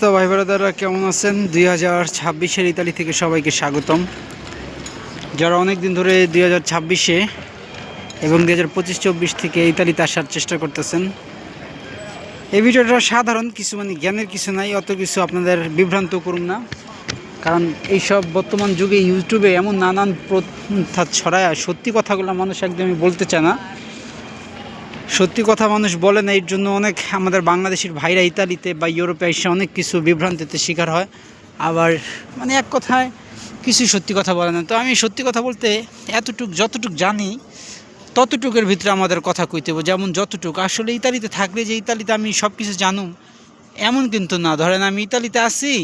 অবস্থা ভাই ব্রাদাররা, কেমন আছেন? 2026-এর ইতালি থেকে সবাইকে স্বাগতম। যারা অনেক দিন ধরে 2026-এ এবং 2025-24 থেকে ইতালিতে আসার চেষ্টা করতেছেন, এই ভিডিওটা সাধারণ কিছু, মানে জ্ঞানের কিছু নাই, অত কিছু আপনাদের বিভ্রান্ত করুন না। কারণ এইসব বর্তমান যুগে ইউটিউবে এমন নানান প্রথা ছড়ায়, সত্যি কথাগুলো মানুষ একদমই বলতে চায় না। সত্যি কথা মানুষ বলে না, এর জন্য অনেক আমাদের বাংলাদেশের ভাইরা ইতালিতে বা ইউরোপে এসে অনেক কিছু বিভ্রান্তিতে শিকার হয়। আবার মানে এক কথায় কিছু সত্যি কথা বলে না। তো আমি সত্যি কথা বলতে যতটুক জানি ততটুকের ভিতরে আমাদের কথা কইতে হবে। যেমন যতটুকু আসলে ইতালিতে থাকলে যে ইতালিতে আমি সব কিছু জানুম এমন কিন্তু না। ধরেন আমি ইতালিতে আছি,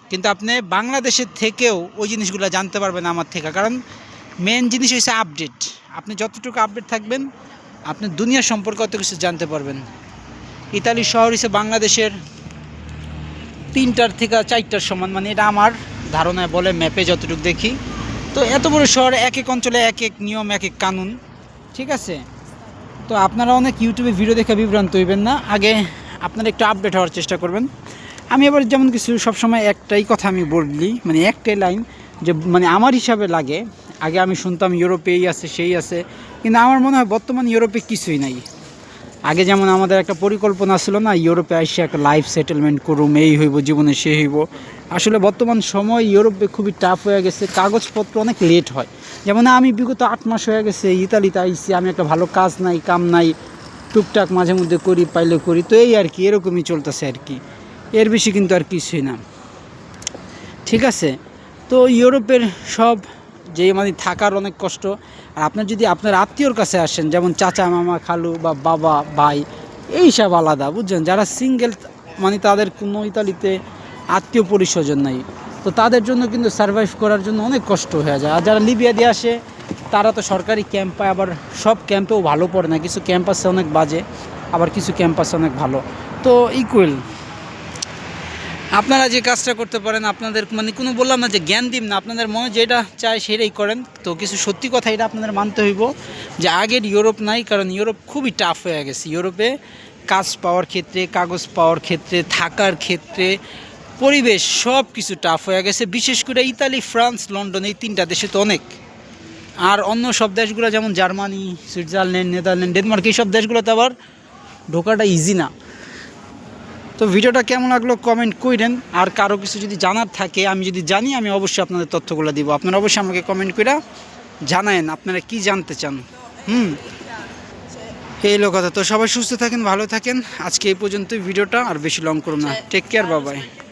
কিন্তু আপনি বাংলাদেশের থেকেও ওই জিনিসগুলো জানতে পারবেন আমার থেকে। কারণ মেন জিনিস হচ্ছে আপডেট। আপনি যতটুকু আপডেট থাকবেন আপনি দুনিয়া সম্পর্কে অত কিছু জানতে পারবেন। ইতালি শহর হিসেবে বাংলাদেশের 3টার থেকে 4টার সমান, মানে এটা আমার ধারণায় বলে, ম্যাপে যতটুকু দেখি। তো এত বড় শহর, এক এক অঞ্চলে এক এক নিয়ম, এক এক কানুন, ঠিক আছে? তো আপনারা অনেক ইউটিউবে ভিডিও দেখে বিভ্রান্ত হইবেন না, আগে আপনারা একটু আপডেট হওয়ার চেষ্টা করবেন। আমি আবার যেমন কিছু সবসময় একটাই কথা আমি বলি, মানে একটাই লাইন, যে মানে আমার হিসাবে লাগে। আগে আমি শুনতাম ইউরোপে এই আছে সেই আছে, কিন্তু আমার মনে হয় বর্তমান ইউরোপে কিছুই নাই। আগে যেমন আমাদের একটা পরিকল্পনা ছিল না, ইউরোপে এসে একটা লাইফ সেটেলমেন্ট করুম, এই হইব জীবনে সে হইব। আসলে বর্তমান সময় ইউরোপে খুবই টাফ হয়ে গেছে, কাগজপত্র অনেক লেট হয়। যেমন আমি বিগত 8 মাস হয়ে গেছে ইতালিতে আইসি, আমি একটা ভালো কাজ নাই, কাম নাই, টুকটাক মাঝে মধ্যে করি, পাইলে করি, তো এই আর কি, এরকমই চলতেছে আর কি, এর বেশি কিন্তু আর কিছুই না, ঠিক আছে? তো ইউরোপের সব যে মানে থাকার অনেক কষ্ট। আর আপনার যদি আপনার আত্মীয়র কাছে আসেন, যেমন চাচা, মামা, খালু বা বাবা, ভাই, এই সব আলাদা, বুঝছেন? যারা সিঙ্গেল, মানে তাদের কোনো ইতালিতে আত্মীয় পরিস্বজন নাই, তো তাদের জন্য কিন্তু সার্ভাইভ করার জন্য অনেক কষ্ট হয়ে যায়। আর যারা লিবিয়া দিয়ে আসে তারা তো সরকারি ক্যাম্প পায়, আবার সব ক্যাম্পেও ভালো পড়ে না, কিছু ক্যাম্প আছে অনেক বাজে, আবার কিছু ক্যাম্প আছে অনেক ভালো। তো ইকুয়াল আপনারা যে কাজটা করতে পারেন, আপনাদের মানে কোনো বললাম না যে জ্ঞান দিন না, আপনাদের মনে যেটা চায় সেটাই করেন। তো কিছু সত্যি কথা এটা আপনাদের মানতে হইব যে আগের ইউরোপ নাই, কারণ ইউরোপ খুবই টাফ হয়ে গেছে। ইউরোপে কাজ পাওয়ার ক্ষেত্রে, কাগজ পাওয়ার ক্ষেত্রে, থাকার ক্ষেত্রে, পরিবেশ, সব কিছু টাফ হয়ে গেছে। বিশেষ করে ইতালি, ফ্রান্স, লন্ডন, এই 3টা দেশে তো অনেক। আর অন্য সব দেশগুলো যেমন জার্মানি, সুইজারল্যান্ড, নেদারল্যান্ড, ডেনমার্ক, এই সব দেশগুলোতে আবার ঢোকাটা ইজি না। তো ভিডিওটা কেমন লাগলো কমেন্ট করেন। আর কারো কিছু যদি জানার থাকে, আমি যদি জানি, আমি অবশ্যই আপনাদের তথ্যগুলো দিব। আপনারা অবশ্যই আমাকে কমেন্ট করে জানায়েন আপনারা কি জানতে চান। এই কথা। তো সবাই সুস্থ থাকেন, ভালো থাকেন। আজকে এই পর্যন্তই ভিডিওটা, আর বেশি লং করুন না। Take care, bye by.